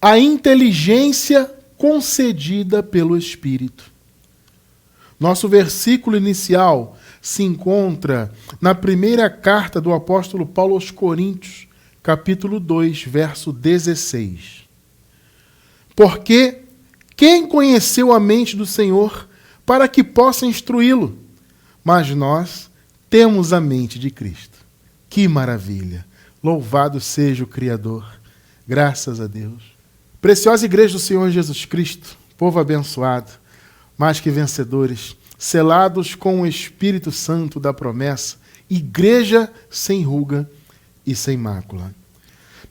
a inteligência concedida pelo Espírito. Nosso versículo inicial se encontra na primeira carta do apóstolo Paulo aos Coríntios, capítulo 2, verso 16. Porque quem conheceu a mente do Senhor para que possa instruí-lo? Mas nós temos a mente de Cristo. Que maravilha! Louvado seja o Criador. Graças a Deus. Preciosa igreja do Senhor Jesus Cristo, povo abençoado, mais que vencedores, selados com o Espírito Santo da promessa, igreja sem ruga e sem mácula.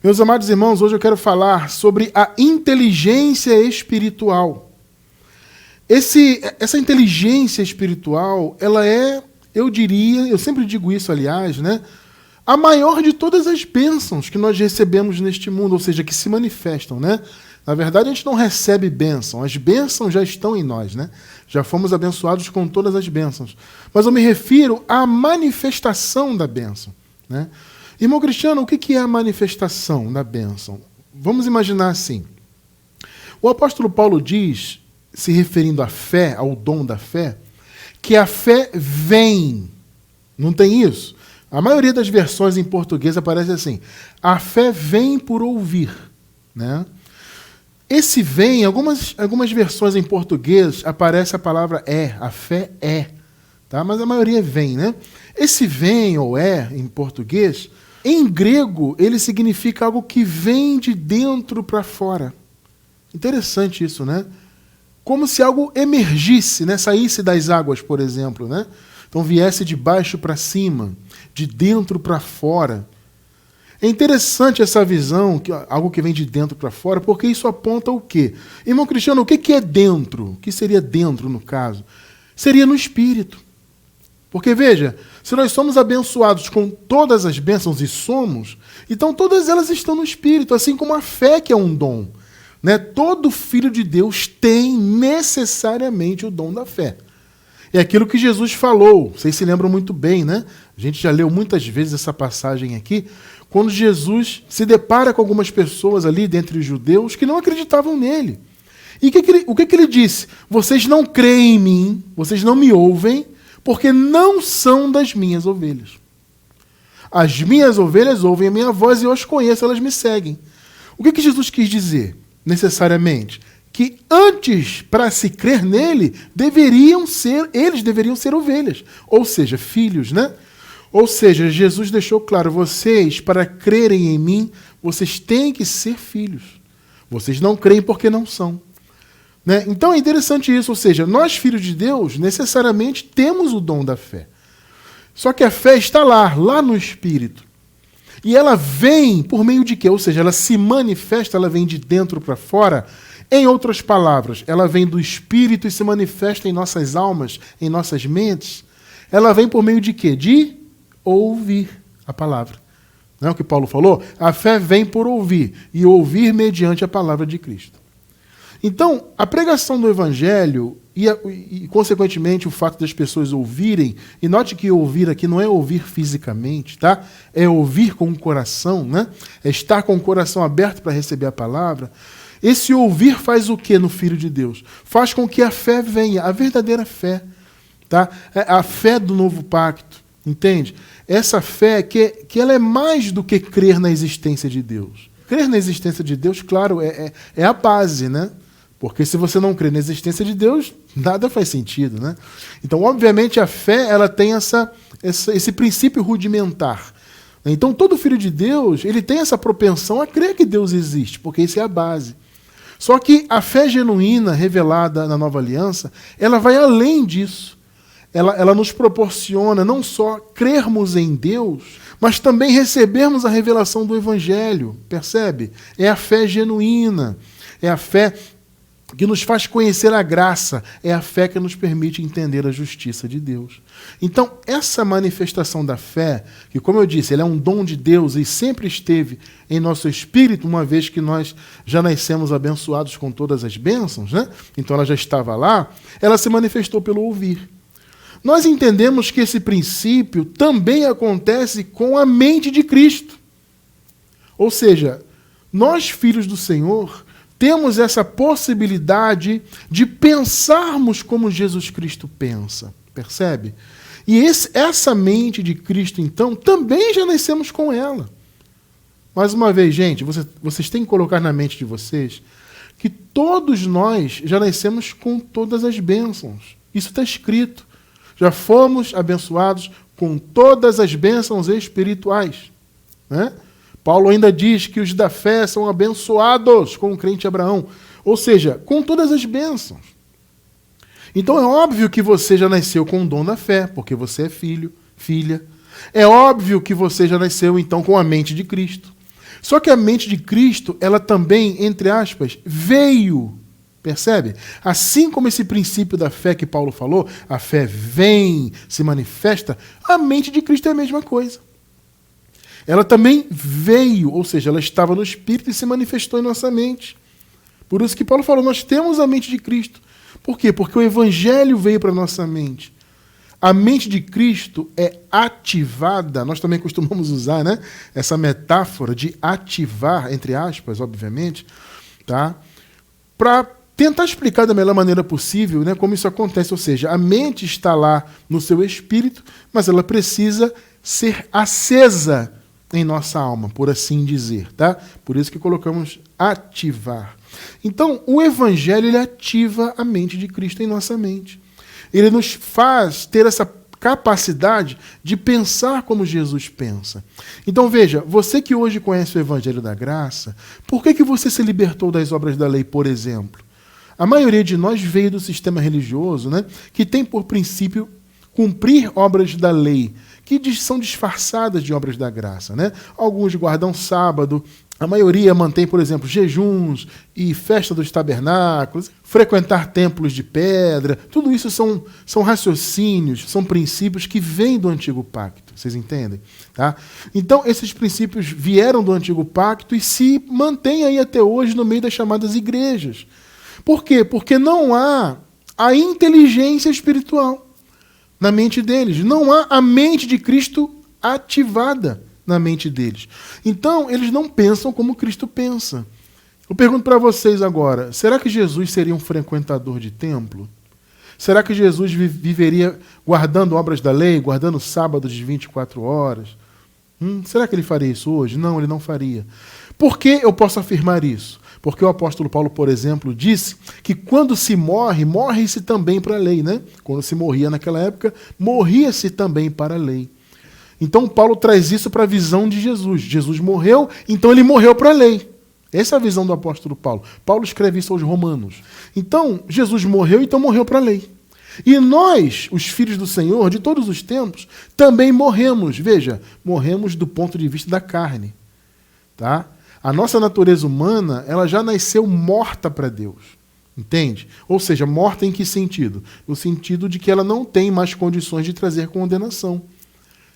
Meus amados irmãos, hoje eu quero falar sobre a inteligência espiritual. Essa inteligência espiritual, ela é, eu diria, eu sempre digo isso, aliás, né? A maior de todas as bênçãos que nós recebemos neste mundo, ou seja, que se manifestam, né? Na verdade, a gente não recebe bênção, as bênçãos já estão em nós, né? Já fomos abençoados com todas as bênçãos. Mas eu me refiro à manifestação da bênção, né? Irmão Cristiano, o que é a manifestação da bênção? Vamos imaginar assim. O apóstolo Paulo diz, se referindo à fé, ao dom da fé, que a fé vem. Não tem isso? A maioria das versões em português aparece assim: a fé vem por ouvir, né? Esse vem, algumas versões em português aparece a palavra é, a fé é, tá? Mas a maioria vem, né? Esse vem ou é, em português, em grego, ele significa algo que vem de dentro para fora. Interessante isso, né? Como se algo emergisse, né? Saísse das águas, por exemplo, né? Então viesse de baixo para cima, de dentro para fora. É interessante essa visão, algo que vem de dentro para fora, porque isso aponta o quê? Irmão Cristiano, o que é dentro? O que seria dentro, no caso? Seria no Espírito. Porque, veja, se nós somos abençoados com todas as bênçãos, e somos, então todas elas estão no Espírito, assim como a fé, que é um dom, né? Todo filho de Deus tem necessariamente o dom da fé. É aquilo que Jesus falou, vocês se lembram muito bem, né? A gente já leu muitas vezes essa passagem aqui, quando Jesus se depara com algumas pessoas ali dentre os judeus que não acreditavam nele. E o que ele disse? Vocês não creem em mim, vocês não me ouvem, porque não são das minhas ovelhas. As minhas ovelhas ouvem a minha voz e eu as conheço, elas me seguem. O que Jesus quis dizer, necessariamente? Que antes, para se crer nele, eles deveriam ser ovelhas, ou seja, filhos, né? Ou seja, Jesus deixou claro, vocês, para crerem em mim, vocês têm que ser filhos. Vocês não creem porque não são. Né? Então é interessante isso, ou seja, nós, filhos de Deus, necessariamente temos o dom da fé. Só que a fé está lá no Espírito. E ela vem por meio de quê? Ou seja, ela se manifesta, ela vem de dentro para fora. Em outras palavras, ela vem do Espírito e se manifesta em nossas almas, em nossas mentes. Ela vem por meio de quê? De ouvir a palavra. Não é o que Paulo falou? A fé vem por ouvir, e ouvir mediante a palavra de Cristo. Então, a pregação do Evangelho e consequentemente, o fato das pessoas ouvirem, e note que ouvir aqui não é ouvir fisicamente, tá? É ouvir com o coração, né? É estar com o coração aberto para receber a palavra. Esse ouvir faz o que no Filho de Deus? Faz com que a fé venha, a verdadeira fé, tá? A fé do novo pacto, entende? Essa fé que ela é mais do que crer na existência de Deus. Crer na existência de Deus, claro, é a base, né? Porque se você não crê na existência de Deus, nada faz sentido, né? Então, obviamente, a fé ela tem esse princípio rudimentar. Então, todo filho de Deus ele tem essa propensão a crer que Deus existe, porque isso é a base. Só que a fé genuína revelada na Nova Aliança, ela vai além disso. Ela nos proporciona não só crermos em Deus, mas também recebermos a revelação do Evangelho, percebe? É a fé genuína, é a fé que nos faz conhecer a graça, é a fé que nos permite entender a justiça de Deus. Então, essa manifestação da fé, que como eu disse, ela é um dom de Deus e sempre esteve em nosso espírito, uma vez que nós já nascemos abençoados com todas as bênçãos, né? Então ela já estava lá, ela se manifestou pelo ouvir. Nós entendemos que esse princípio também acontece com a mente de Cristo. Ou seja, nós, filhos do Senhor, temos essa possibilidade de pensarmos como Jesus Cristo pensa. Percebe? E essa mente de Cristo, então, também já nascemos com ela. Mais uma vez, gente, vocês têm que colocar na mente de vocês que todos nós já nascemos com todas as bênçãos. Isso está escrito. Já fomos abençoados com todas as bênçãos espirituais. Né? Paulo ainda diz que os da fé são abençoados com o crente Abraão. Ou seja, com todas as bênçãos. Então é óbvio que você já nasceu com o dom da fé, porque você é filho, filha. É óbvio que você já nasceu, então, com a mente de Cristo. Só que a mente de Cristo, ela também, entre aspas, veio. Percebe? Assim como esse princípio da fé que Paulo falou, a fé vem, se manifesta, a mente de Cristo é a mesma coisa. Ela também veio, ou seja, ela estava no Espírito e se manifestou em nossa mente. Por isso que Paulo falou, nós temos a mente de Cristo. Por quê? Porque o Evangelho veio para a nossa mente. A mente de Cristo é ativada, nós também costumamos usar, né, essa metáfora de ativar, entre aspas, obviamente, tá? Para tentar explicar da melhor maneira possível, né, como isso acontece. Ou seja, a mente está lá no seu espírito, mas ela precisa ser acesa em nossa alma, por assim dizer. Tá? Por isso que colocamos ativar. Então, o Evangelho ele ativa a mente de Cristo em nossa mente. Ele nos faz ter essa capacidade de pensar como Jesus pensa. Então veja, você que hoje conhece o Evangelho da Graça, por que você se libertou das obras da lei, por exemplo? A maioria de nós veio do sistema religioso, né, que tem por princípio cumprir obras da lei, que são disfarçadas de obras da graça. Né? Alguns guardam sábado, a maioria mantém, por exemplo, jejuns e festa dos tabernáculos, frequentar templos de pedra. Tudo isso são raciocínios, são princípios que vêm do Antigo Pacto. Vocês entendem? Tá? Então, esses princípios vieram do Antigo Pacto e se mantêm aí até hoje no meio das chamadas igrejas. Por quê? Porque não há a inteligência espiritual na mente deles. Não há a mente de Cristo ativada na mente deles. Então, eles não pensam como Cristo pensa. Eu pergunto para vocês agora, será que Jesus seria um frequentador de templo? Será que Jesus viveria guardando obras da lei, guardando sábados de 24 horas? Será que ele faria isso hoje? Não, ele não faria. Por que eu posso afirmar isso? Porque o apóstolo Paulo, por exemplo, disse que quando se morre, morre-se também para a lei. Né? Quando se morria naquela época, morria-se também para a lei. Então Paulo traz isso para a visão de Jesus. Jesus morreu, então ele morreu para a lei. Essa é a visão do apóstolo Paulo. Paulo escreve isso aos Romanos. Então, Jesus morreu, então morreu para a lei. E nós, os filhos do Senhor, de todos os tempos, também morremos. Veja, morremos do ponto de vista da carne. Tá? A nossa natureza humana, ela já nasceu morta para Deus. Entende? Ou seja, morta em que sentido? No sentido de que ela não tem mais condições de trazer condenação.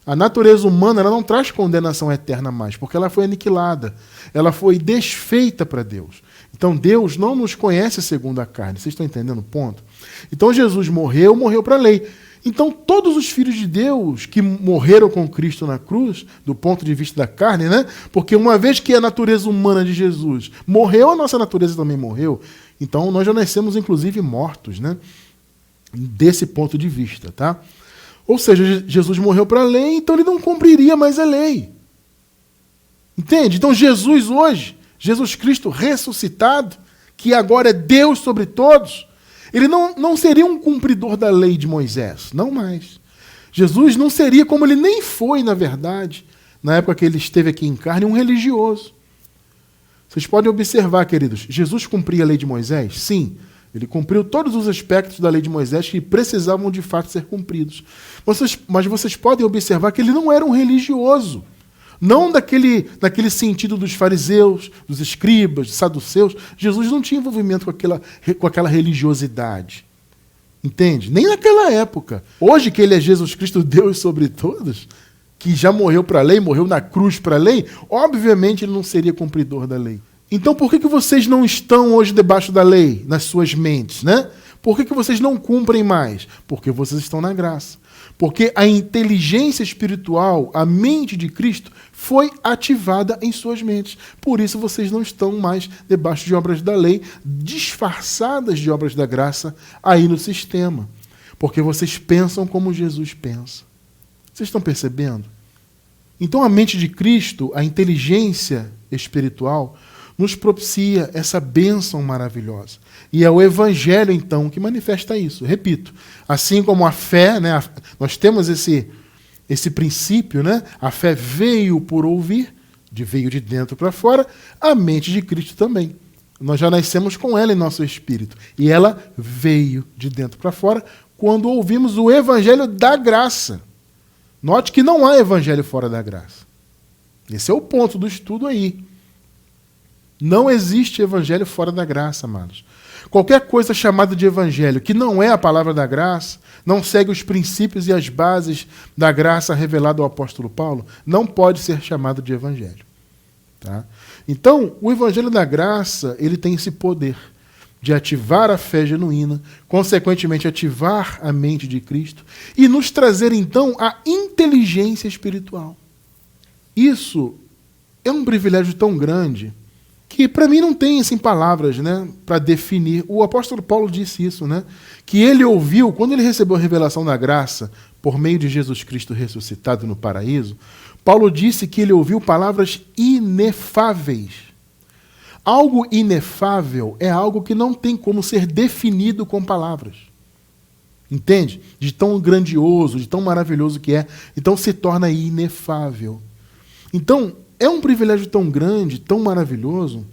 A natureza humana ela não traz condenação eterna mais, porque ela foi aniquilada. Ela foi desfeita para Deus. Então Deus não nos conhece segundo a carne. Vocês estão entendendo o ponto? Então Jesus morreu para a lei. Então todos os filhos de Deus que morreram com Cristo na cruz, do ponto de vista da carne, né? Porque uma vez que a natureza humana de Jesus morreu, a nossa natureza também morreu. Então nós já nascemos inclusive mortos, né? Desse ponto de vista, tá? Ou seja, Jesus morreu para a lei, então ele não cumpriria mais a lei. Entende? Então Jesus hoje, Jesus Cristo ressuscitado, que agora é Deus sobre todos, ele não seria um cumpridor da lei de Moisés, não mais. Jesus não seria, como ele nem foi, na verdade, na época que ele esteve aqui em carne, um religioso. Vocês podem observar, queridos, Jesus cumpria a lei de Moisés? Sim. Ele cumpriu todos os aspectos da lei de Moisés que precisavam de fato ser cumpridos. Mas vocês podem observar que ele não era um religioso. Não daquele sentido dos fariseus, dos escribas, dos saduceus. Jesus não tinha envolvimento com aquela religiosidade. Entende? Nem naquela época. Hoje que ele é Jesus Cristo, Deus sobre todos, que já morreu para a lei, morreu na cruz para a lei, obviamente ele não seria cumpridor da lei. Então por que vocês não estão hoje debaixo da lei, nas suas mentes, né? Por que vocês não cumprem mais? Porque vocês estão na graça. Porque a inteligência espiritual, a mente de Cristo, foi ativada em suas mentes. Por isso vocês não estão mais debaixo de obras da lei, disfarçadas de obras da graça aí no sistema. Porque vocês pensam como Jesus pensa. Vocês estão percebendo? Então a mente de Cristo, a inteligência espiritual, nos propicia essa bênção maravilhosa. E é o Evangelho, então, que manifesta isso. Repito, assim como a fé, né, nós temos esse princípio, né, a fé veio por ouvir, veio de dentro para fora, a mente de Cristo também. Nós já nascemos com ela em nosso espírito. E ela veio de dentro para fora quando ouvimos o Evangelho da graça. Note que não há Evangelho fora da graça. Esse é o ponto do estudo aí. Não existe evangelho fora da graça, amados. Qualquer coisa chamada de evangelho que não é a palavra da graça, não segue os princípios e as bases da graça revelada ao apóstolo Paulo, não pode ser chamado de evangelho. Tá? Então, o evangelho da graça, ele tem esse poder de ativar a fé genuína, consequentemente ativar a mente de Cristo e nos trazer, então, a inteligência espiritual. Isso é um privilégio tão grande que para mim não tem assim, palavras, né, para definir. O apóstolo Paulo disse isso, né, que ele ouviu, quando ele recebeu a revelação da graça por meio de Jesus Cristo ressuscitado no paraíso, Paulo disse que ele ouviu palavras inefáveis. Algo inefável é algo que não tem como ser definido com palavras. Entende? De tão grandioso, de tão maravilhoso que é, então se torna inefável. Então, é um privilégio tão grande, tão maravilhoso,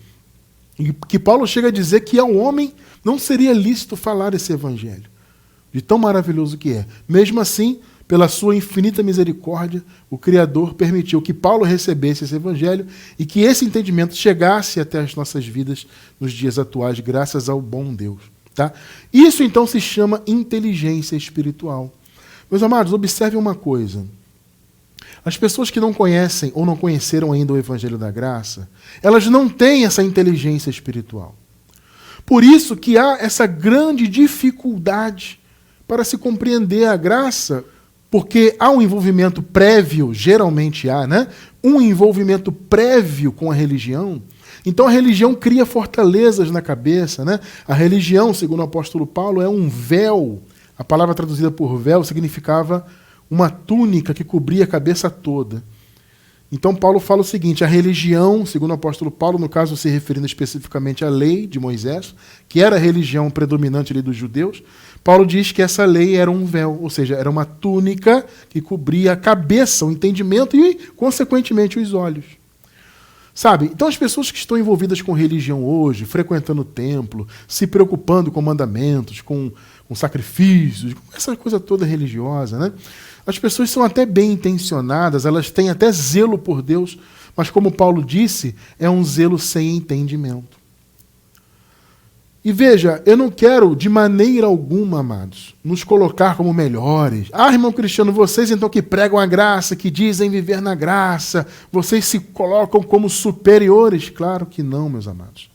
que Paulo chega a dizer que ao homem não seria lícito falar esse evangelho, de tão maravilhoso que é. Mesmo assim, pela sua infinita misericórdia, o Criador permitiu que Paulo recebesse esse evangelho e que esse entendimento chegasse até as nossas vidas nos dias atuais, graças ao bom Deus. Tá? Isso então se chama inteligência espiritual. Meus amados, observem uma coisa. As pessoas que não conhecem ou não conheceram ainda o Evangelho da Graça, elas não têm essa inteligência espiritual. Por isso que há essa grande dificuldade para se compreender a graça, porque há um envolvimento prévio, geralmente há, né? Um envolvimento prévio com a religião. Então a religião cria fortalezas na cabeça, né? A religião, segundo o apóstolo Paulo, é um véu. A palavra traduzida por véu significava uma túnica que cobria a cabeça toda. Então Paulo fala o seguinte, a religião, segundo o apóstolo Paulo, no caso se referindo especificamente à lei de Moisés, que era a religião predominante ali dos judeus, Paulo diz que essa lei era um véu, ou seja, era uma túnica que cobria a cabeça, o entendimento e, consequentemente, os olhos. Sabe? Então as pessoas que estão envolvidas com religião hoje, frequentando o templo, se preocupando com mandamentos, com sacrifícios, com essa coisa toda religiosa, né? As pessoas são até bem intencionadas, elas têm até zelo por Deus, mas como Paulo disse, é um zelo sem entendimento. E veja, eu não quero de maneira alguma, amados, nos colocar como melhores. Ah, irmão Cristiano, vocês então que pregam a graça, que dizem viver na graça, vocês se colocam como superiores? Claro que não, meus amados.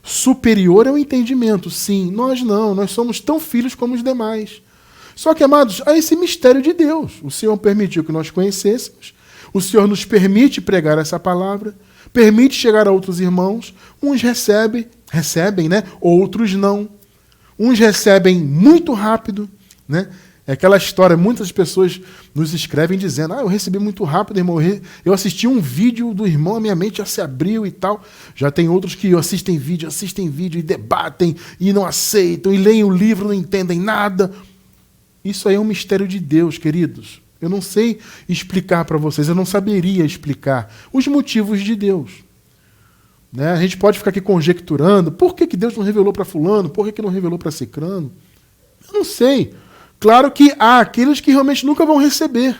Superior é o entendimento, sim. Nós não, nós somos tão filhos como os demais. Só que, amados, há esse mistério de Deus. O Senhor permitiu que nós conhecêssemos, o Senhor nos permite pregar essa palavra, permite chegar a outros irmãos, uns recebem, né? Outros não. Uns recebem muito rápido, né? É aquela história, muitas pessoas nos escrevem dizendo, eu recebi muito rápido, irmão, eu assisti um vídeo do irmão, a minha mente já se abriu e tal. Já tem outros que assistem vídeo e debatem e não aceitam, e leem o livro, não entendem nada. Isso aí é um mistério de Deus, queridos. Eu não sei explicar para vocês, eu não saberia explicar os motivos de Deus. Né? A gente pode ficar aqui conjecturando, por que Deus não revelou para fulano, por que não revelou para cicrano? Eu não sei. Claro que há aqueles que realmente nunca vão receber,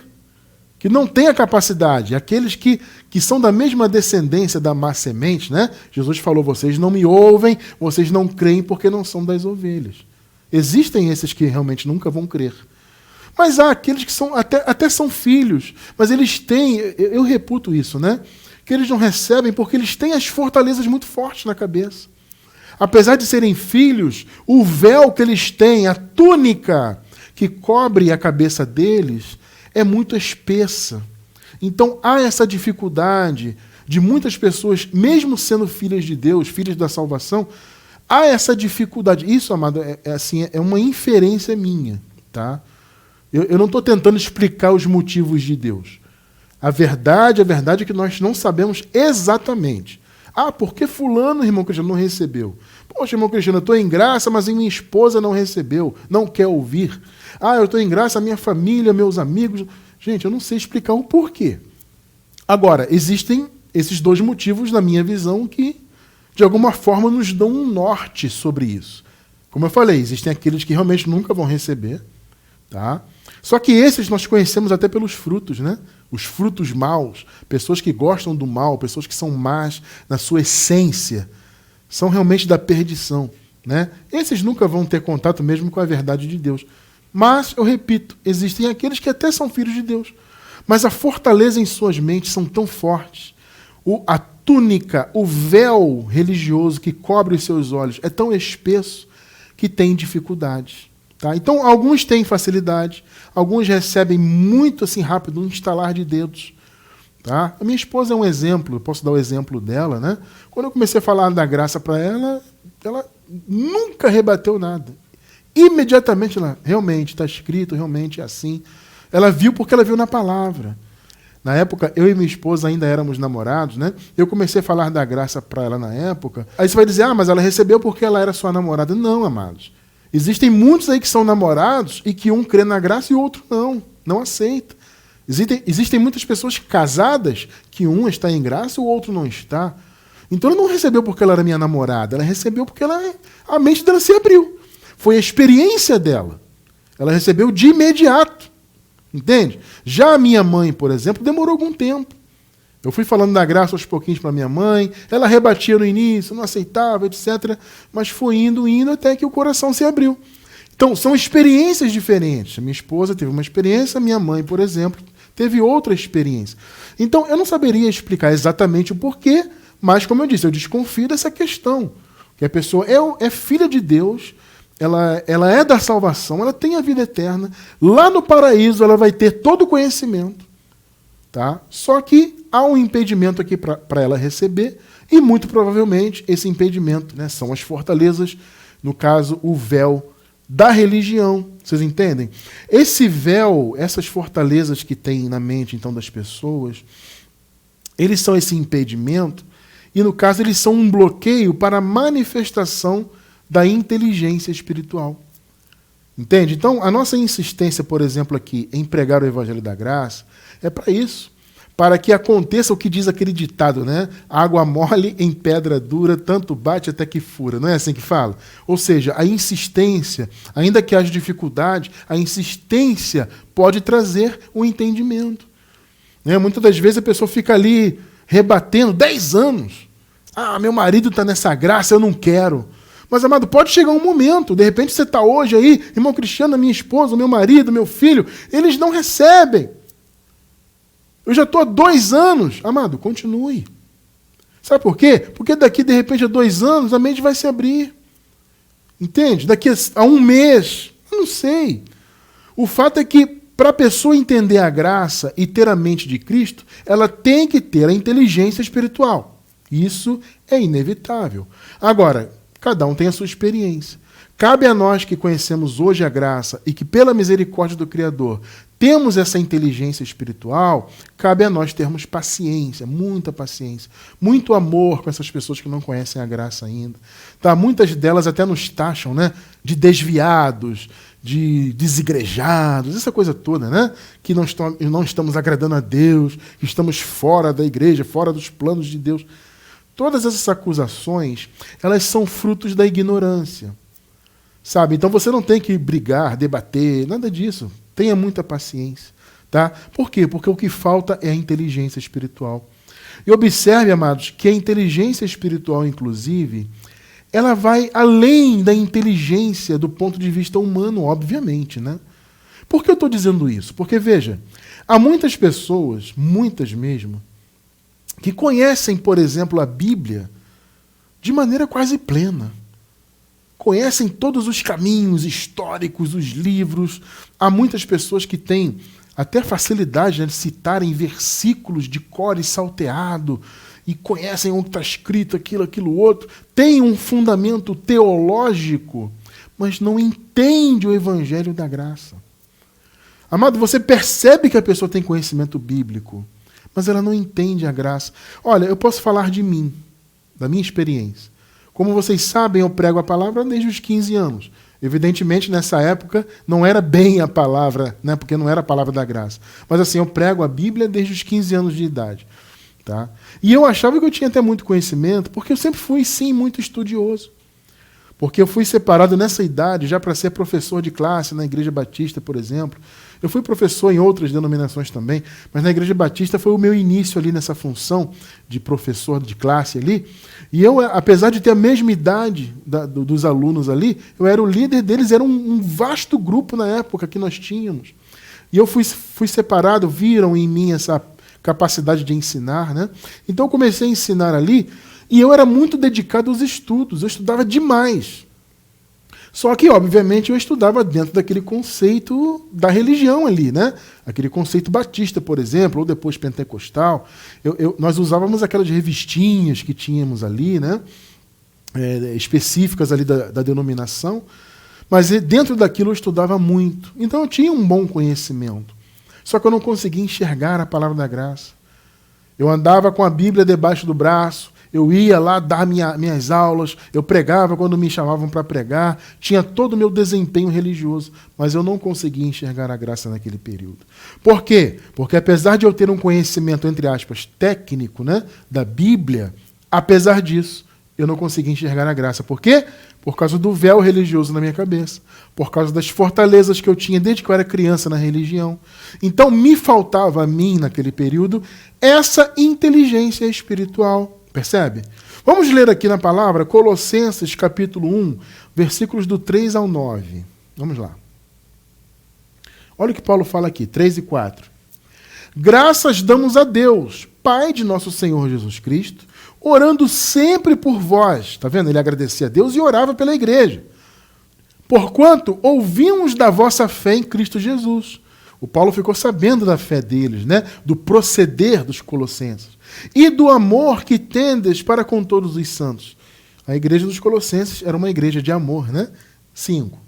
que não têm a capacidade, aqueles que são da mesma descendência da má semente, né? Jesus falou, vocês não me ouvem, vocês não creem porque não são das ovelhas. Existem esses que realmente nunca vão crer. Mas há aqueles que são, até são filhos, mas eles têm, eu reputo isso, né? Que eles não recebem porque eles têm as fortalezas muito fortes na cabeça. Apesar de serem filhos, o véu que eles têm, a túnica que cobre a cabeça deles é muito espessa. Então há essa dificuldade de muitas pessoas, mesmo sendo filhas de Deus, filhas da salvação, há essa dificuldade. Isso, amado, é uma inferência minha. Tá? Eu não estou tentando explicar os motivos de Deus. A verdade é que nós não sabemos exatamente. Ah, por que fulano, irmão Cristiano, não recebeu? Poxa, irmão Cristiano, eu estou em graça, mas a minha esposa não recebeu, não quer ouvir. Ah, eu estou em graça, a minha família, meus amigos... Gente, eu não sei explicar o porquê. Agora, existem esses dois motivos, na minha visão, que, de alguma forma, nos dão um norte sobre isso. Como eu falei, existem aqueles que realmente nunca vão receber. Tá? Só que esses nós conhecemos até pelos frutos, né? Os frutos maus, pessoas que gostam do mal, pessoas que são más na sua essência, são realmente da perdição, né? Esses nunca vão ter contato mesmo com a verdade de Deus. Mas, eu repito, existem aqueles que até são filhos de Deus, mas a fortaleza em suas mentes são tão fortes, a túnica, o véu religioso que cobre os seus olhos é tão espesso que tem dificuldades. Tá? Então, alguns têm facilidade, alguns recebem muito assim rápido, um estalar de dedos. Tá? A minha esposa é um exemplo, eu posso dar o exemplo dela. Né? Quando eu comecei a falar da graça para ela, ela nunca rebateu nada. Imediatamente ela, realmente, está escrito, realmente é assim. Ela viu porque ela viu na palavra. Na época, eu e minha esposa ainda éramos namorados, né? Eu comecei a falar da graça para ela na época. Aí você vai dizer, mas ela recebeu porque ela era sua namorada. Não, amados. Existem muitos aí que são namorados e que um crê na graça e o outro não aceita. Existem muitas pessoas casadas que um está em graça e o outro não está. Então ela não recebeu porque ela era minha namorada, ela recebeu porque a mente dela se abriu. Foi a experiência dela. Ela recebeu de imediato. Entende? Já a minha mãe, por exemplo, demorou algum tempo. Eu fui falando da graça aos pouquinhos para minha mãe, ela rebatia no início, não aceitava, etc. Mas foi indo, até que o coração se abriu. Então, são experiências diferentes. A minha esposa teve uma experiência, a minha mãe, por exemplo, teve outra experiência. Então, eu não saberia explicar exatamente o porquê, mas, como eu disse, eu desconfio dessa questão. Que a pessoa é filha de Deus, ela é da salvação, ela tem a vida eterna. Lá no paraíso ela vai ter todo o conhecimento. Tá? Só que há um impedimento aqui para ela receber, e muito provavelmente esse impedimento, né, são as fortalezas, no caso, o véu da religião. Vocês entendem? Esse véu, essas fortalezas que tem na mente então das pessoas, eles são esse impedimento, e no caso eles são um bloqueio para a manifestação da inteligência espiritual. Entende? Então, a nossa insistência, por exemplo, aqui em pregar o Evangelho da Graça, é para isso. Para que aconteça o que diz aquele ditado, né? Água mole em pedra dura, tanto bate até que fura. Não é assim que fala? Ou seja, a insistência, ainda que haja dificuldade, a insistência pode trazer o entendimento. Né? Muitas das vezes a pessoa fica ali rebatendo 10 anos. Ah, meu marido está nessa graça, eu não quero. Mas, amado, pode chegar um momento, de repente você está hoje aí, irmão Cristiano, minha esposa, meu marido, meu filho, eles não recebem. Eu já estou há 2 anos. Amado, continue. Sabe por quê? Porque daqui, de repente, a 2 anos, a mente vai se abrir. Entende? Daqui a 1 mês, eu não sei. O fato é que, para a pessoa entender a graça e ter a mente de Cristo, ela tem que ter a inteligência espiritual. Isso é inevitável. Agora, cada um tem a sua experiência. Cabe a nós que conhecemos hoje a graça e que, pela misericórdia do Criador, temos essa inteligência espiritual, cabe a nós termos paciência, muita paciência, muito amor com essas pessoas que não conhecem a graça ainda. Tá? Muitas delas até nos taxam, né, de desviados, de desigrejados, essa coisa toda, né? Que não estamos agradando a Deus, que estamos fora da igreja, fora dos planos de Deus. Todas essas acusações, elas são frutos da ignorância. Sabe? Então você não tem que brigar, debater, nada disso. Tenha muita paciência. Tá? Por quê? Porque o que falta é a inteligência espiritual. E observe, amados, que a inteligência espiritual, inclusive, ela vai além da inteligência do ponto de vista humano, obviamente. Né? Por que eu estou dizendo isso? Porque, veja, há muitas pessoas, muitas mesmo, que conhecem, por exemplo, a Bíblia de maneira quase plena. conhecem todos os caminhos históricos, os livros. Há muitas pessoas que têm até facilidade, né, de citarem versículos de cor e salteado, e conhecem onde está escrito aquilo, outro. Tem um fundamento teológico, mas não entende o evangelho da graça. Amado, você percebe que a pessoa tem conhecimento bíblico, mas ela não entende a graça. Olha, eu posso falar de mim, da minha experiência. Como vocês sabem, eu prego a palavra desde os 15 anos. Evidentemente, nessa época, não era bem a palavra, né, porque não era a palavra da graça. Mas assim, eu prego a Bíblia desde os 15 anos de idade. Tá? E eu achava que eu tinha até muito conhecimento, porque eu sempre fui, sim, muito estudioso. Porque eu fui separado nessa idade já para ser professor de classe na Igreja Batista, por exemplo. Eu fui professor em outras denominações também, mas na Igreja Batista foi o meu início ali nessa função de professor de classe ali. E eu, apesar de ter a mesma idade dos alunos ali, eu era o líder deles, era um vasto grupo na época que nós tínhamos. E eu fui separado, viram em mim essa capacidade de ensinar, né? Então eu comecei a ensinar ali, e eu era muito dedicado aos estudos, eu estudava demais. Só que, obviamente, eu estudava dentro daquele conceito da religião ali, né? Aquele conceito batista, por exemplo, ou depois pentecostal. Nós usávamos aquelas revistinhas que tínhamos ali, né? Específicas ali da denominação, mas dentro daquilo eu estudava muito. Então eu tinha um bom conhecimento. Só que eu não conseguia enxergar a palavra da graça. Eu andava com a Bíblia debaixo do braço, eu ia lá dar minhas aulas, eu pregava quando me chamavam para pregar, tinha todo o meu desempenho religioso, mas eu não conseguia enxergar a graça naquele período. Por quê? Porque apesar de eu ter um conhecimento, entre aspas, técnico, né, da Bíblia, apesar disso, eu não conseguia enxergar a graça. Por quê? Por causa do véu religioso na minha cabeça, por causa das fortalezas que eu tinha desde que eu era criança na religião. Então me faltava a mim, naquele período, essa inteligência espiritual. Percebe? Vamos ler aqui na palavra Colossenses capítulo 1, versículos do 3 ao 9. Vamos lá. Olha o que Paulo fala aqui, 3 e 4. Graças damos a Deus, Pai de nosso Senhor Jesus Cristo, orando sempre por vós. Está vendo? Ele agradecia a Deus e orava pela igreja. Porquanto ouvimos da vossa fé em Cristo Jesus. O Paulo ficou sabendo da fé deles, né? Do proceder dos colossenses. E do amor que tendes para com todos os santos. A igreja dos colossenses era uma igreja de amor, né? 5.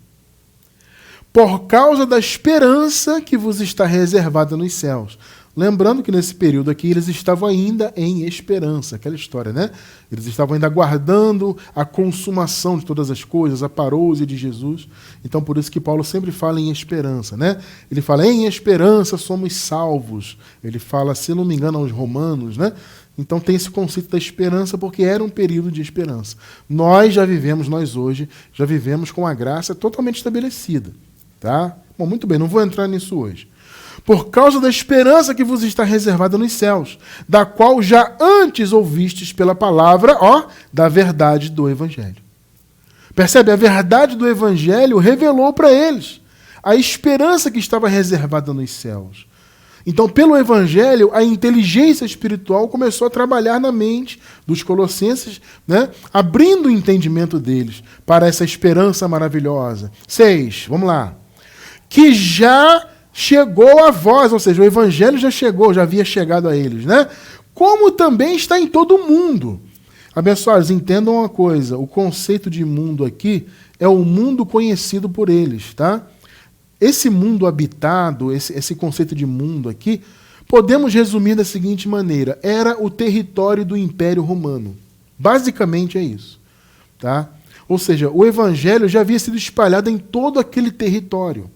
Por causa da esperança que vos está reservada nos céus. Lembrando que nesse período aqui eles estavam ainda em esperança, aquela história, né? Eles estavam ainda aguardando a consumação de todas as coisas, a parousia de Jesus. Então por isso que Paulo sempre fala em esperança, né? Ele fala, em esperança somos salvos. Ele fala, se não me engano, aos romanos, né? Então tem esse conceito da esperança porque era um período de esperança. Nós hoje, já vivemos com a graça totalmente estabelecida, tá? Bom, muito bem, não vou entrar nisso hoje. Por causa da esperança que vos está reservada nos céus, da qual já antes ouvistes pela palavra, da verdade do Evangelho. Percebe? A verdade do Evangelho revelou para eles a esperança que estava reservada nos céus. Então, pelo Evangelho, a inteligência espiritual começou a trabalhar na mente dos colossenses, né? Abrindo o entendimento deles para essa esperança maravilhosa. 6, vamos lá. Que já chegou a vós, ou seja, o Evangelho já chegou, já havia chegado a eles, né? Como também está em todo o mundo. Abençoados, entendam uma coisa, o conceito de mundo aqui é o mundo conhecido por eles, tá? Esse mundo habitado, esse conceito de mundo aqui, podemos resumir da seguinte maneira, era o território do Império Romano. Basicamente é isso, tá? Ou seja, o Evangelho já havia sido espalhado em todo aquele território.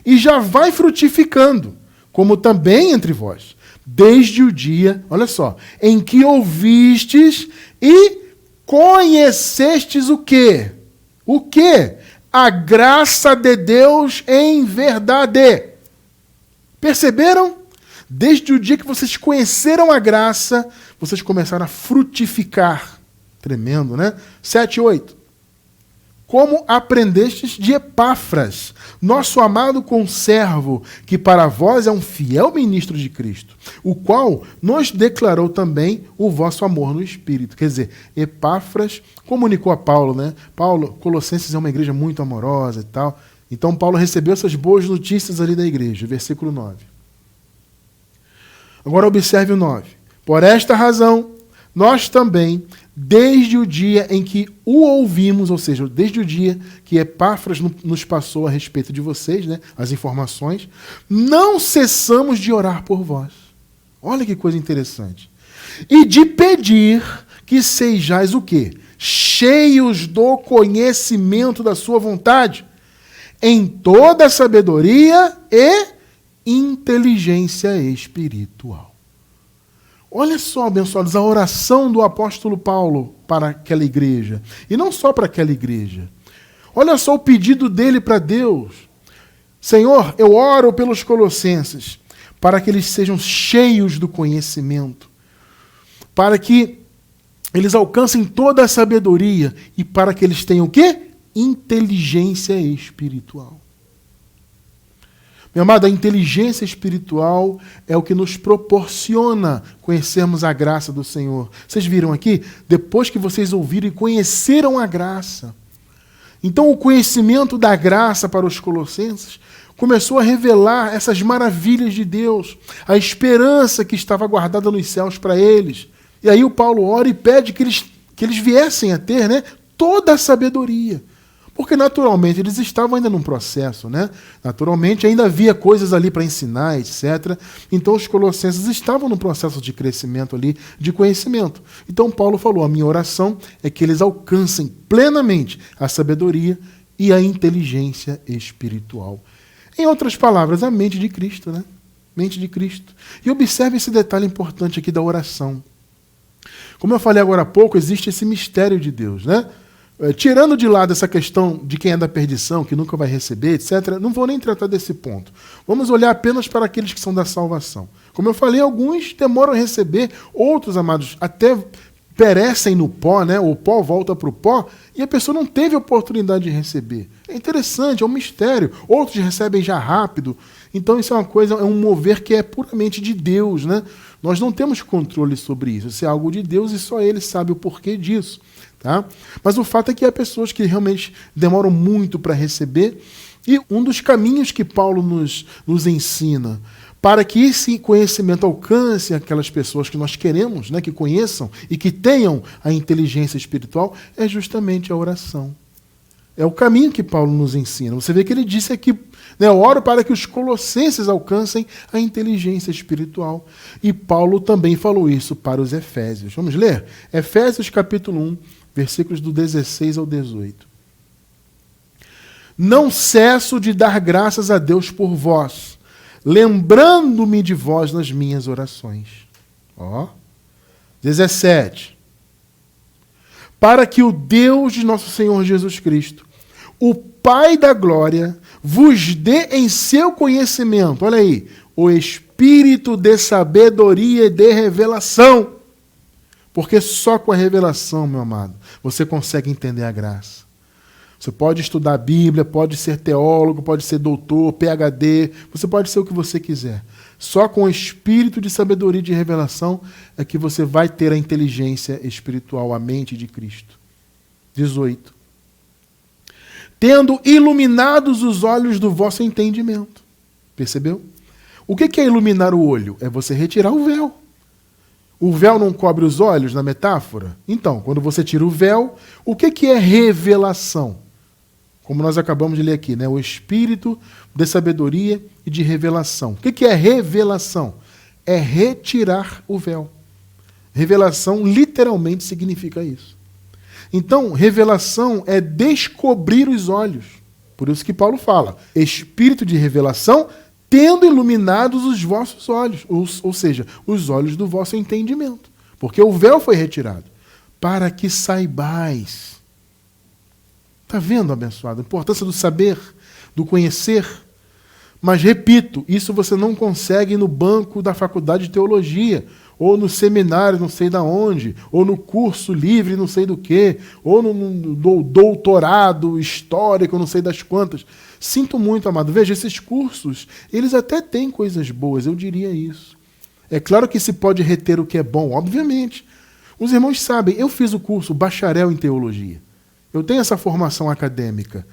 E já vai frutificando, como também entre vós, desde o dia, olha só, em que ouvistes e conhecestes o quê? O quê? A graça de Deus em verdade. Perceberam? Desde o dia que vocês conheceram a graça, vocês começaram a frutificar. Tremendo, né? 7 e 8. como aprendestes de Epáfras, nosso amado conservo, que para vós é um fiel ministro de Cristo, o qual nos declarou também o vosso amor no Espírito. Quer dizer, Epáfras comunicou a Paulo, né? Paulo, Colossenses é uma igreja muito amorosa e tal. Então Paulo recebeu essas boas notícias ali da igreja, versículo 9. Agora observe o 9. Por esta razão, nós também, desde o dia em que o ouvimos, ou seja, desde o dia que Epáfras nos passou a respeito de vocês, né, as informações, não cessamos de orar por vós. Olha que coisa interessante. E de pedir que sejais o quê? Cheios do conhecimento da sua vontade, em toda sabedoria e inteligência espiritual. Olha só, abençoados, a oração do apóstolo Paulo para aquela igreja. E não só para aquela igreja. Olha só o pedido dele para Deus. Senhor, eu oro pelos colossenses, para que eles sejam cheios do conhecimento, para que eles alcancem toda a sabedoria e para que eles tenham o quê? Inteligência espiritual. Meu amado, a inteligência espiritual é o que nos proporciona conhecermos a graça do Senhor. Vocês viram aqui? Depois que vocês ouviram e conheceram a graça. Então, o conhecimento da graça para os colossenses começou a revelar essas maravilhas de Deus, a esperança que estava guardada nos céus para eles. E aí o Paulo ora e pede que eles viessem a ter, né, toda a sabedoria. Porque naturalmente eles estavam ainda num processo, né? Naturalmente ainda havia coisas ali para ensinar, etc. Então os colossenses estavam num processo de crescimento ali, de conhecimento. Então Paulo falou, a minha oração é que eles alcancem plenamente a sabedoria e a inteligência espiritual. Em outras palavras, a mente de Cristo, né? Mente de Cristo. E observe esse detalhe importante aqui da oração. Como eu falei agora há pouco, existe esse mistério de Deus, né? Tirando de lado essa questão de quem é da perdição, que nunca vai receber, etc., não vou nem tratar desse ponto. Vamos olhar apenas para aqueles que são da salvação. Como eu falei, alguns demoram a receber, outros, amados, até perecem no pó, né? O pó volta para o pó e a pessoa não teve oportunidade de receber. É interessante, é um mistério. Outros recebem já rápido. Então isso é uma coisa, é um mover que é puramente de Deus, né? Nós não temos controle sobre isso. Isso é algo de Deus e só Ele sabe o porquê disso. Tá? Mas o fato é que há pessoas que realmente demoram muito para receber, e um dos caminhos que Paulo nos ensina para que esse conhecimento alcance aquelas pessoas que nós queremos, né, que conheçam e que tenham a inteligência espiritual, é justamente a oração. É o caminho que Paulo nos ensina. Você vê que ele disse aqui, né, eu oro para que os colossenses alcancem a inteligência espiritual. E Paulo também falou isso para os Efésios. Vamos ler? Efésios capítulo 1, versículos do 16 ao 18. Não cesso de dar graças a Deus por vós, lembrando-me de vós nas minhas orações. Ó. 17. Para que o Deus de nosso Senhor Jesus Cristo, o Pai da glória, vos dê em seu conhecimento, olha aí, o espírito de sabedoria e de revelação. Porque só com a revelação, meu amado, você consegue entender a graça. Você pode estudar a Bíblia, pode ser teólogo, pode ser doutor, PhD, você pode ser o que você quiser. Só com o espírito de sabedoria e de revelação é que você vai ter a inteligência espiritual, a mente de Cristo. 18. Tendo iluminados os olhos do vosso entendimento. Percebeu? O que é iluminar o olho? É você retirar o véu. O véu não cobre os olhos, na metáfora? Então, quando você tira o véu, o que é revelação? Como nós acabamos de ler aqui, né? O espírito de sabedoria e de revelação. O que é revelação? É retirar o véu. Revelação literalmente significa isso. Então, revelação é descobrir os olhos. Por isso que Paulo fala, espírito de revelação, tendo iluminados os vossos olhos, ou seja, os olhos do vosso entendimento. Porque o véu foi retirado. Para que saibais. Está vendo, abençoado? A importância do saber, do conhecer. Mas, repito, isso você não consegue no banco da faculdade de teologia, ou no seminário não sei da onde, ou no curso livre não sei do quê, ou no doutorado histórico não sei das quantas. Sinto muito, amado. Veja, esses cursos, eles até têm coisas boas, eu diria isso. É claro que se pode reter o que é bom, obviamente. Os irmãos sabem, eu fiz o curso bacharel em teologia. Eu tenho essa formação acadêmica.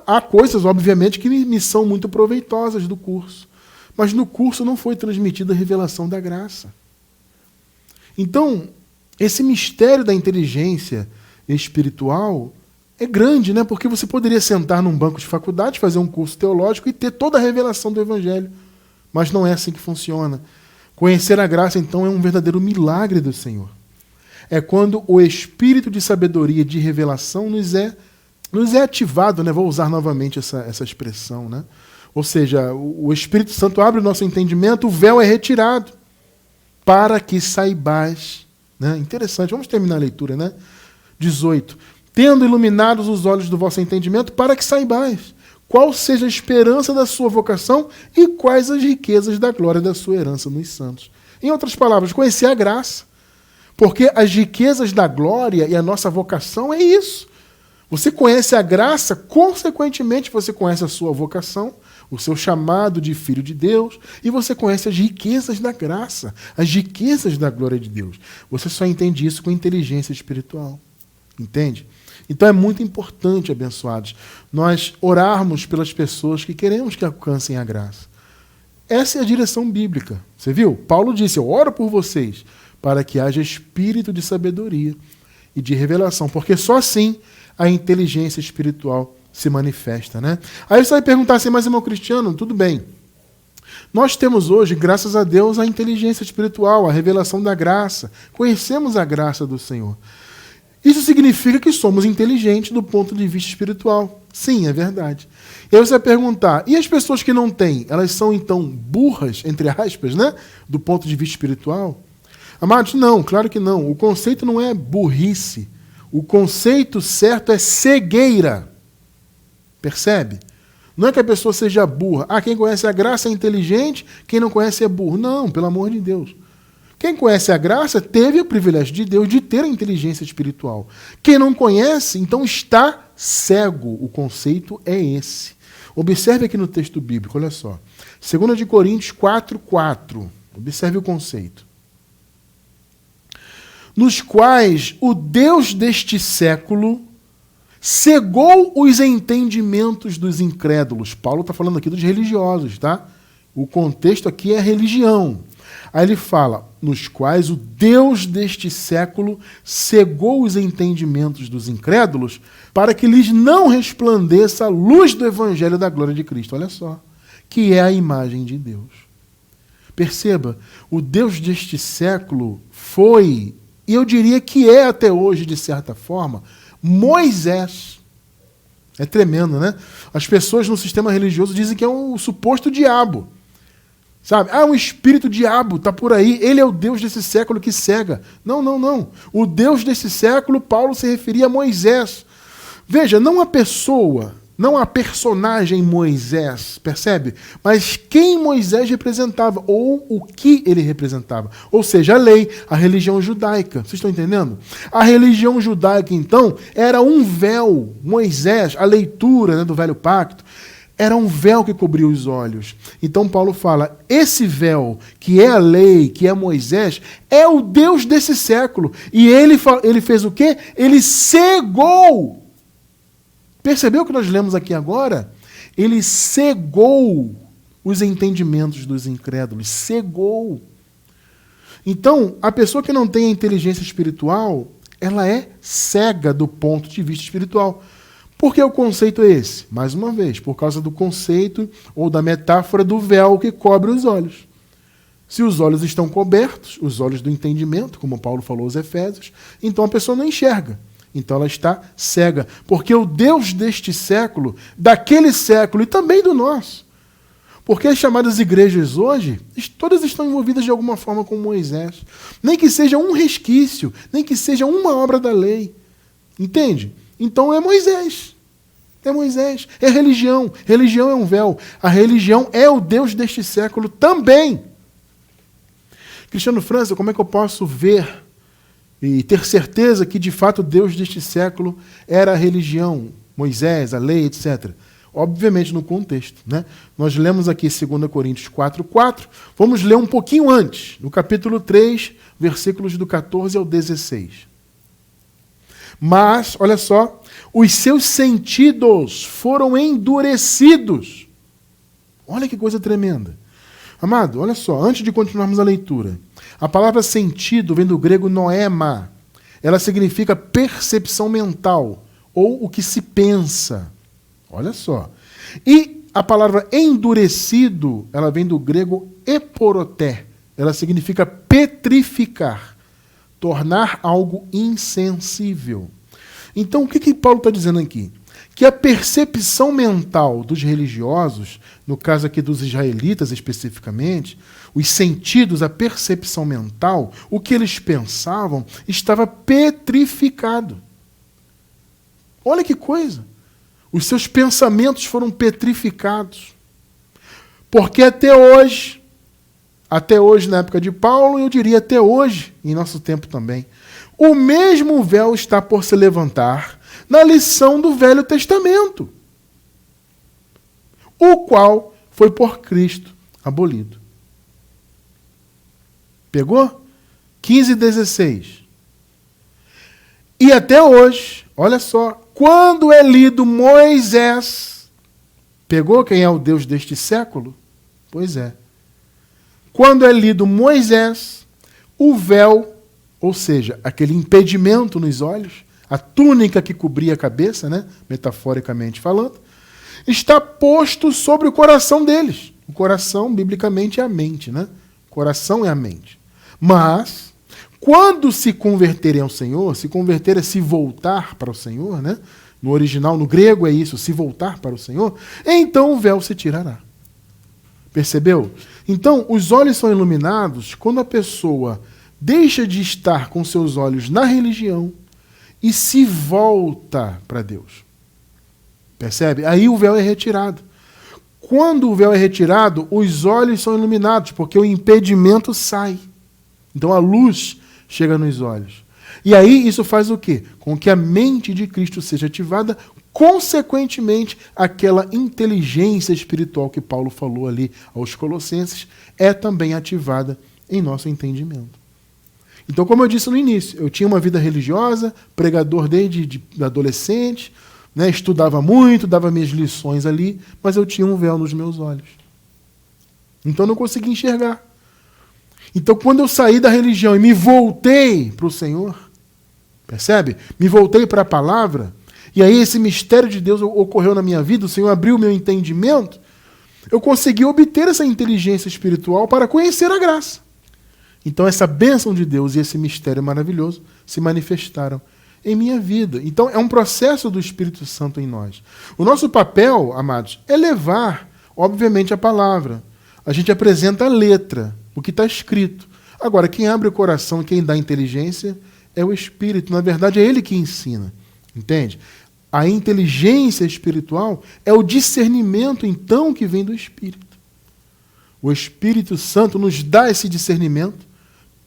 Há coisas, obviamente, que me são muito proveitosas do curso. Mas no curso não foi transmitida a revelação da graça. Então, esse mistério da inteligência espiritual é grande, né? Porque você poderia sentar num banco de faculdade, fazer um curso teológico e ter toda a revelação do Evangelho. Mas não é assim que funciona. Conhecer a graça, então, é um verdadeiro milagre do Senhor. É quando o espírito de sabedoria e de revelação nos é ativado, né? Vou usar novamente essa expressão, né? Ou seja, o Espírito Santo abre o nosso entendimento, o véu é retirado, para que saibais. Né? Interessante, vamos terminar a leitura, né? 18. Tendo iluminados os olhos do vosso entendimento, para que saibais qual seja a esperança da sua vocação e quais as riquezas da glória da sua herança nos santos. Em outras palavras, conhecer a graça. Porque as riquezas da glória e a nossa vocação é isso. Você conhece a graça, consequentemente você conhece a sua vocação, o seu chamado de filho de Deus, e você conhece as riquezas da graça, as riquezas da glória de Deus. Você só entende isso com inteligência espiritual. Entende? Então é muito importante, abençoados, nós orarmos pelas pessoas que queremos que alcancem a graça. Essa é a direção bíblica. Você viu? Paulo disse, eu oro por vocês, para que haja espírito de sabedoria e de revelação, porque só assim a inteligência espiritual se manifesta, né? Aí você vai perguntar assim, mas irmão Cristiano, tudo bem. Nós temos hoje, graças a Deus, a inteligência espiritual, a revelação da graça. Conhecemos a graça do Senhor. Isso significa que somos inteligentes do ponto de vista espiritual. Sim, é verdade. E aí você vai perguntar, e as pessoas que não têm, elas são então burras, entre aspas, né? Do ponto de vista espiritual? Amados, não, claro que não. O conceito não é burrice. O conceito certo é cegueira. Percebe? Não é que a pessoa seja burra. Ah, quem conhece a graça é inteligente, quem não conhece é burro. Não, pelo amor de Deus. Quem conhece a graça teve o privilégio de Deus de ter a inteligência espiritual. Quem não conhece, então está cego. O conceito é esse. Observe aqui no texto bíblico, olha só. 2 de Coríntios 4:4. Observe o conceito. Nos quais o Deus deste século cegou os entendimentos dos incrédulos. Paulo está falando aqui dos religiosos, tá? O contexto aqui é religião. Aí ele fala, nos quais o Deus deste século cegou os entendimentos dos incrédulos para que lhes não resplandeça a luz do evangelho da glória de Cristo. Olha só, que é a imagem de Deus. Perceba, o Deus deste século foi, e eu diria que é até hoje, de certa forma, Moisés. É tremendo, né? As pessoas no sistema religioso dizem que é um suposto diabo. Sabe? Ah, um espírito diabo está por aí. Ele é o Deus desse século que cega. Não, não, não. O Deus desse século, Paulo se referia a Moisés. Veja, não a pessoa, não a personagem Moisés, percebe? Mas quem Moisés representava, ou o que ele representava. Ou seja, a lei, a religião judaica. Vocês estão entendendo? A religião judaica, então, era um véu. Moisés, a leitura, né, do Velho Pacto, era um véu que cobria os olhos. Então Paulo fala, esse véu, que é a lei, que é Moisés, é o Deus desse século. E ele fez o quê? Ele cegou. Percebeu o que nós lemos aqui agora? Ele cegou os entendimentos dos incrédulos. Cegou. Então, a pessoa que não tem a inteligência espiritual, ela é cega do ponto de vista espiritual. Por que o conceito é esse? Mais uma vez, por causa do conceito ou da metáfora do véu que cobre os olhos. Se os olhos estão cobertos, os olhos do entendimento, como Paulo falou aos Efésios, então a pessoa não enxerga. Então ela está cega. Porque o Deus deste século, daquele século e também do nosso, porque as chamadas igrejas hoje, todas estão envolvidas de alguma forma com Moisés. Nem que seja um resquício, nem que seja uma obra da lei. Entende? Então é Moisés. É Moisés, é religião. Religião é um véu. A religião é o Deus deste século também. Cristiano França, como é que eu posso ver e ter certeza que de fato o Deus deste século era a religião, Moisés, a lei, etc.? Obviamente no contexto, né? Nós lemos aqui 2 Coríntios 4:4. Vamos ler um pouquinho antes, no capítulo 3, versículos do 14 ao 16. Mas, olha só, os seus sentidos foram endurecidos. Olha que coisa tremenda. Amado, olha só, antes de continuarmos a leitura, a palavra sentido vem do grego noema. Ela significa percepção mental, ou o que se pensa. Olha só. E a palavra endurecido, ela vem do grego eporoté. Ela significa petrificar, tornar algo insensível. Então, o que Paulo está dizendo aqui? Que a percepção mental dos religiosos, no caso aqui dos israelitas especificamente, os sentidos, a percepção mental, o que eles pensavam, estava petrificado. Olha que coisa! Os seus pensamentos foram petrificados. Porque até hoje na época de Paulo, eu diria até hoje, em nosso tempo também, o mesmo véu está por se levantar na lição do Velho Testamento, o qual foi por Cristo abolido. Pegou? 15:16. E até hoje, olha só, quando é lido Moisés, pegou quem é o Deus deste século? Pois é. Quando é lido Moisés, o véu, ou seja, aquele impedimento nos olhos, a túnica que cobria a cabeça, né, metaforicamente falando, está posto sobre o coração deles. O coração, biblicamente, é a mente, né? O coração é a mente. Mas, quando se converterem ao Senhor, se converter é se voltar para o Senhor, né? No original, no grego é isso, se voltar para o Senhor, então o véu se tirará. Percebeu? Então, os olhos são iluminados quando a pessoa deixa de estar com seus olhos na religião e se volta para Deus. Percebe? Aí o véu é retirado. Quando o véu é retirado, os olhos são iluminados, porque o impedimento sai. Então a luz chega nos olhos. E aí isso faz o quê? Com que a mente de Cristo seja ativada, consequentemente, aquela inteligência espiritual que Paulo falou ali aos Colossenses é também ativada em nosso entendimento. Então, como eu disse no início, eu tinha uma vida religiosa, pregador desde adolescente, né, estudava muito, dava minhas lições ali, mas eu tinha um véu nos meus olhos. Então, eu não conseguia enxergar. Então, quando eu saí da religião e me voltei para o Senhor, percebe? Me voltei para a palavra, e aí esse mistério de Deus ocorreu na minha vida, o Senhor abriu o meu entendimento, eu consegui obter essa inteligência espiritual para conhecer a graça. Então essa bênção de Deus e esse mistério maravilhoso se manifestaram em minha vida. Então é um processo do Espírito Santo em nós. O nosso papel, amados, é levar, obviamente, a palavra. A gente apresenta a letra, o que está escrito. Agora, quem abre o coração, quem dá inteligência, é o Espírito. Na verdade, é Ele que ensina. Entende? A inteligência espiritual é o discernimento, então, que vem do Espírito. O Espírito Santo nos dá esse discernimento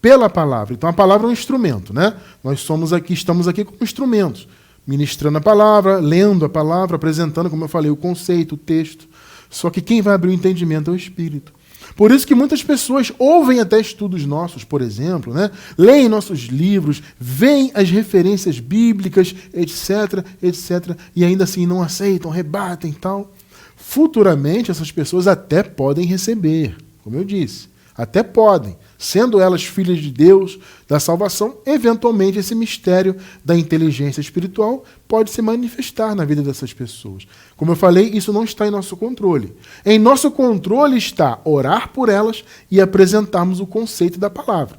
pela palavra. Então, a palavra é um instrumento, né? Nós estamos aqui como instrumentos, ministrando a palavra, lendo a palavra, apresentando, como eu falei, o conceito, o texto. Só que quem vai abrir o entendimento é o Espírito. Por isso que muitas pessoas ouvem até estudos nossos, por exemplo, né? Leem nossos livros, veem as referências bíblicas, etc., etc., e ainda assim não aceitam, rebatem e tal. Futuramente, essas pessoas até podem receber, como eu disse, até podem, sendo elas filhas de Deus, da salvação, eventualmente esse mistério da inteligência espiritual pode se manifestar na vida dessas pessoas. Como eu falei, isso não está em nosso controle. Em nosso controle está orar por elas e apresentarmos o conceito da palavra.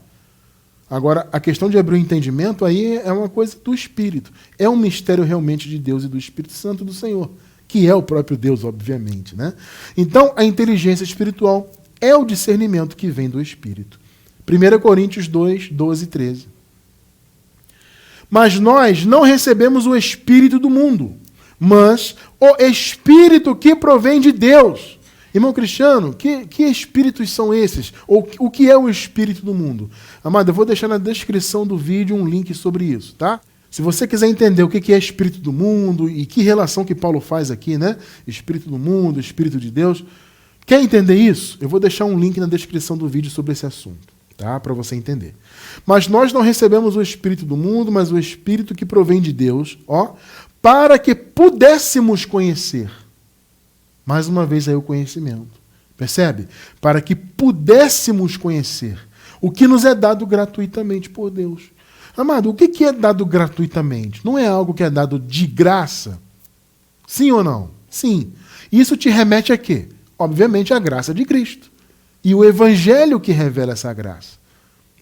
Agora, a questão de abrir o entendimento aí é uma coisa do Espírito. É um mistério realmente de Deus e do Espírito Santo do Senhor, que é o próprio Deus, obviamente, né? Então, a inteligência espiritual é o discernimento que vem do Espírito. 1 Coríntios 2, 12 e 13. Mas nós não recebemos o Espírito do mundo, mas o Espírito que provém de Deus. Irmão Cristiano, que espíritos são esses? Ou o que é o espírito do mundo? Amado, eu vou deixar na descrição do vídeo um link sobre isso, tá? Se você quiser entender o que é espírito do mundo e que relação que Paulo faz aqui, né? Espírito do mundo, espírito de Deus. Quer entender isso? Eu vou deixar um link na descrição do vídeo sobre esse assunto, tá? Para você entender. Mas nós não recebemos o espírito do mundo, mas o espírito que provém de Deus, ó, para que pudéssemos conhecer. Mais uma vez aí o conhecimento. Percebe? Para que pudéssemos conhecer o que nos é dado gratuitamente por Deus. Amado, o que é dado gratuitamente? Não é algo que é dado de graça? Sim ou não? Sim. Isso te remete a quê? Obviamente à graça de Cristo. E o Evangelho que revela essa graça.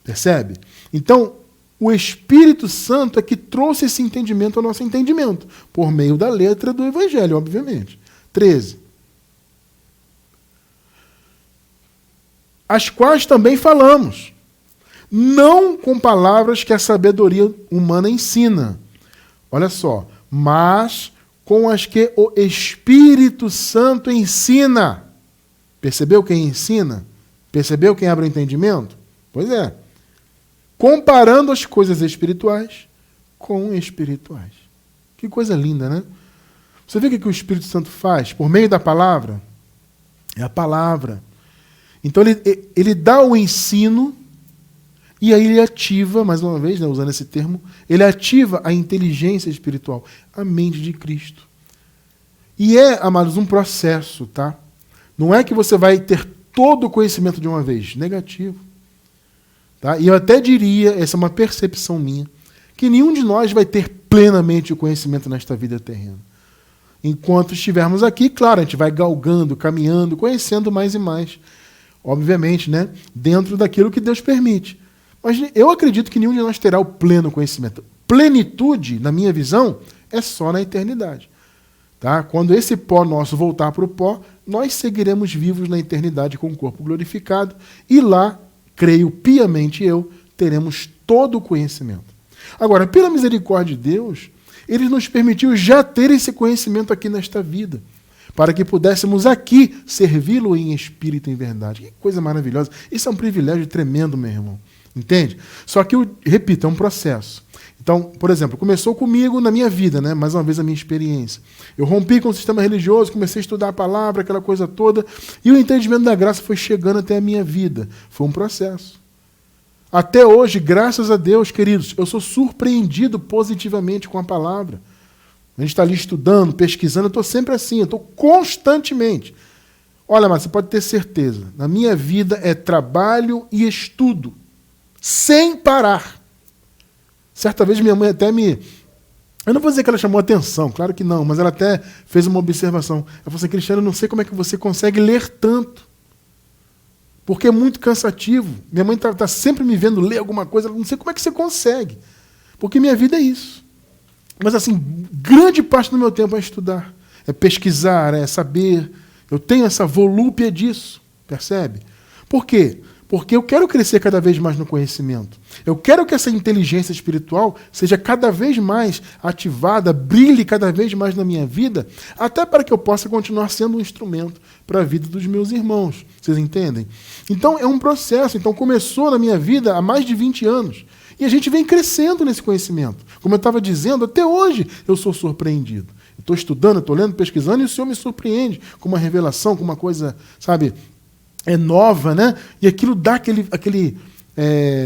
Percebe? Então, o Espírito Santo é que trouxe esse entendimento ao nosso entendimento, por meio da letra do Evangelho, obviamente. 13. As quais também falamos, não com palavras que a sabedoria humana ensina. Olha só, mas com as que o Espírito Santo ensina. Percebeu quem ensina? Percebeu quem abre o entendimento? Pois é. Comparando as coisas espirituais com espirituais. Que coisa linda, né? Você vê o que o Espírito Santo faz? Por meio da palavra? É a palavra. Então ele dá o ensino e aí ele ativa, mais uma vez, né, usando esse termo, ele ativa a inteligência espiritual, a mente de Cristo. E é, amados, um processo, tá? Não é que você vai ter todo o conhecimento de uma vez. Negativo. Tá? E eu até diria, essa é uma percepção minha, que nenhum de nós vai ter plenamente o conhecimento nesta vida terrena. Enquanto estivermos aqui, claro, a gente vai galgando, caminhando, conhecendo mais e mais. Obviamente, né? Dentro daquilo que Deus permite. Mas eu acredito que nenhum de nós terá o pleno conhecimento. Plenitude, na minha visão, é só na eternidade. Tá? Quando esse pó nosso voltar para o pó, nós seguiremos vivos na eternidade com o corpo glorificado. E lá, creio piamente eu, teremos todo o conhecimento. Agora, pela misericórdia de Deus, Ele nos permitiu já ter esse conhecimento aqui nesta vida, para que pudéssemos aqui servi-lo em espírito e em verdade. Que coisa maravilhosa. Isso é um privilégio tremendo, meu irmão. Entende? Só que, repito, é um processo. Então, por exemplo, começou comigo na minha vida, né? Mais uma vez a minha experiência. Eu rompi com o sistema religioso, comecei a estudar a palavra, aquela coisa toda, e o entendimento da graça foi chegando até a minha vida. Foi um processo. Até hoje, graças a Deus, queridos, eu sou surpreendido positivamente com a palavra. A gente está ali estudando, pesquisando, eu estou sempre assim, eu estou constantemente. Olha, mas você pode ter certeza, na minha vida é trabalho e estudo, sem parar. Certa vez minha mãe até me... Eu não vou dizer que ela chamou atenção, claro que não, mas ela até fez uma observação. Ela falou assim, Cristiano, eu não sei como é que você consegue ler tanto, porque é muito cansativo. Minha mãe está sempre me vendo ler alguma coisa, não sei como é que você consegue, porque minha vida é isso. Mas assim, grande parte do meu tempo é estudar, é pesquisar, é saber. Eu tenho essa volúpia disso, percebe? Por quê? Porque eu quero crescer cada vez mais no conhecimento. Eu quero que essa inteligência espiritual seja cada vez mais ativada, brilhe cada vez mais na minha vida, até para que eu possa continuar sendo um instrumento para a vida dos meus irmãos. Vocês entendem? Então, é um processo. Então, começou na minha vida há mais de 20 anos. E a gente vem crescendo nesse conhecimento. Como eu estava dizendo, até hoje eu sou surpreendido. Estou estudando, estou lendo, pesquisando, e o Senhor me surpreende com uma revelação, com uma coisa, sabe... é nova, né? E aquilo dá aquele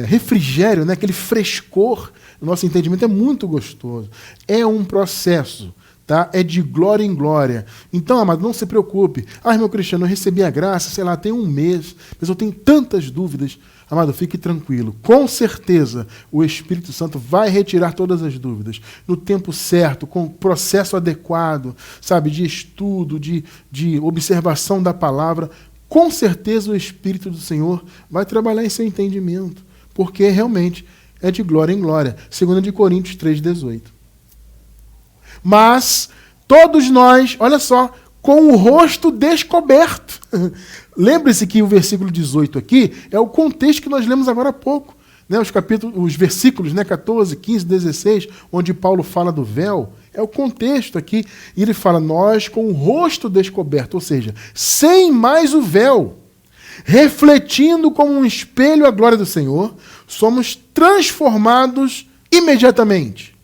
refrigério, né? Aquele frescor. O nosso entendimento é muito gostoso. É um processo, tá? É de glória em glória. Então, amado, não se preocupe. Ah, meu Cristiano, eu recebi a graça, sei lá, tem um mês, mas eu tenho tantas dúvidas. Amado, fique tranquilo. Com certeza, o Espírito Santo vai retirar todas as dúvidas no tempo certo, com o processo adequado, sabe? De estudo, de observação da palavra. Com certeza o Espírito do Senhor vai trabalhar em seu entendimento, porque realmente é de glória em glória. 2 Coríntios 3,18. Mas todos nós, olha só, com o rosto descoberto. Lembre-se que o versículo 18 aqui é o contexto que nós lemos agora há pouco. Né? Os versículos, né, 14, 15, 16, onde Paulo fala do véu, É o contexto aqui. E ele fala, nós com o rosto descoberto, ou seja, sem mais o véu, refletindo como um espelho a glória do Senhor, somos transformados imediatamente.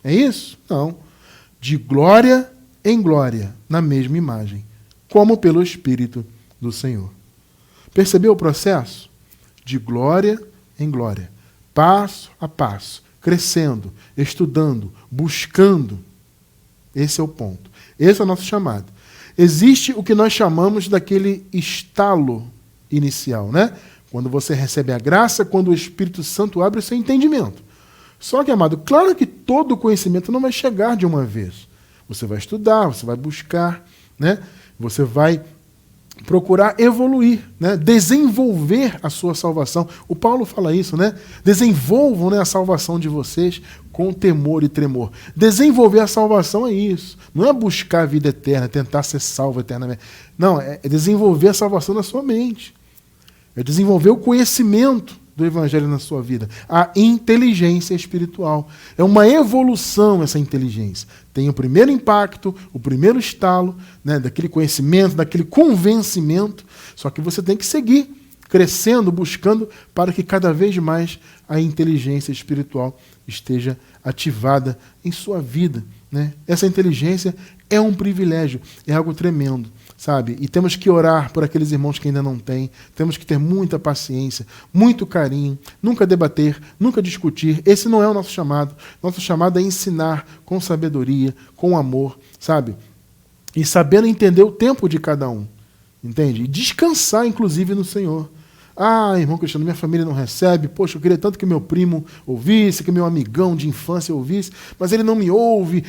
É isso? Não. De glória em glória, na mesma imagem, como pelo Espírito do Senhor. Percebeu o processo? De glória em glória, passo a passo, crescendo, estudando, buscando. Esse é o ponto. Esse é o nosso chamado. Existe o que nós chamamos daquele estalo inicial, né? Quando você recebe a graça, quando o Espírito Santo abre o seu entendimento. Só que, amado, claro que todo conhecimento não vai chegar de uma vez. Você vai estudar, você vai buscar, né? Você vai procurar evoluir, né? Desenvolver a sua salvação. O Paulo fala isso, né? Desenvolvam, né, a salvação de vocês com temor e tremor. Desenvolver a salvação é isso. Não é buscar a vida eterna, tentar ser salvo eternamente. Não, é desenvolver a salvação na sua mente. É desenvolver o conhecimento do Evangelho na sua vida. A inteligência espiritual. É uma evolução essa inteligência. Tem o primeiro impacto, o primeiro estalo, né, daquele conhecimento, daquele convencimento, só que você tem que seguir crescendo, buscando, para que cada vez mais a inteligência espiritual esteja ativada em sua vida, né? Essa inteligência é um privilégio, é algo tremendo, sabe? E temos que orar por aqueles irmãos que ainda não têm, temos que ter muita paciência, muito carinho, nunca debater, nunca discutir. Esse não é o nosso chamado. Nosso chamado é ensinar com sabedoria, com amor, sabe? E sabendo entender o tempo de cada um, entende? E descansar, inclusive, no Senhor. Ah, irmão Cristiano, minha família não recebe. Poxa, eu queria tanto que meu primo ouvisse, que meu amigão de infância ouvisse, mas ele não me ouve.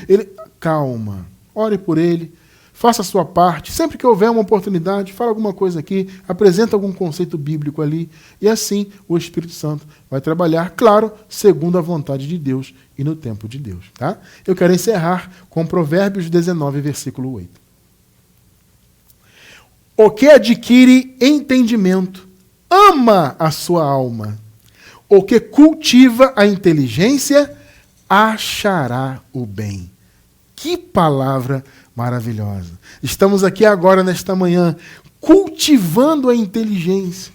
Calma, ore por ele, faça a sua parte. Sempre que houver uma oportunidade, fala alguma coisa aqui, apresenta algum conceito bíblico ali, e assim o Espírito Santo vai trabalhar, claro, segundo a vontade de Deus e no tempo de Deus. Tá? Eu quero encerrar com Provérbios 19, versículo 8. O que adquire entendimento ama a sua alma. O que cultiva a inteligência achará o bem. Que palavra maravilhosa. Estamos aqui agora, nesta manhã, cultivando a inteligência.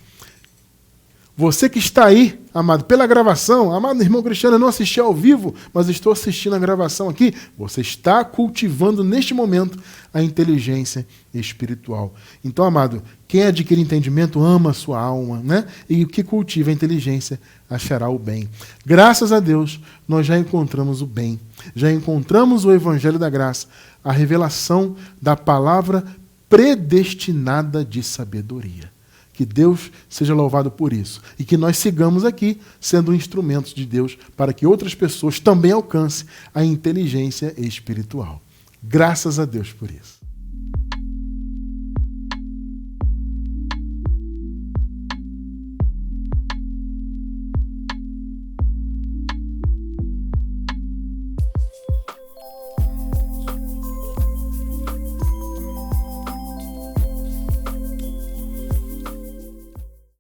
Você que está aí, amado, pela gravação, amado irmão Cristiano, eu não assisti ao vivo, mas estou assistindo a gravação aqui. Você está cultivando neste momento a inteligência espiritual. Então, amado, quem adquire entendimento ama a sua alma, né? E o que cultiva a inteligência achará o bem. Graças a Deus, nós já encontramos o bem. Já encontramos o Evangelho da Graça, a revelação da palavra predestinada de sabedoria. Que Deus seja louvado por isso. E que nós sigamos aqui sendo instrumentos de Deus para que outras pessoas também alcancem a inteligência espiritual. Graças a Deus por isso.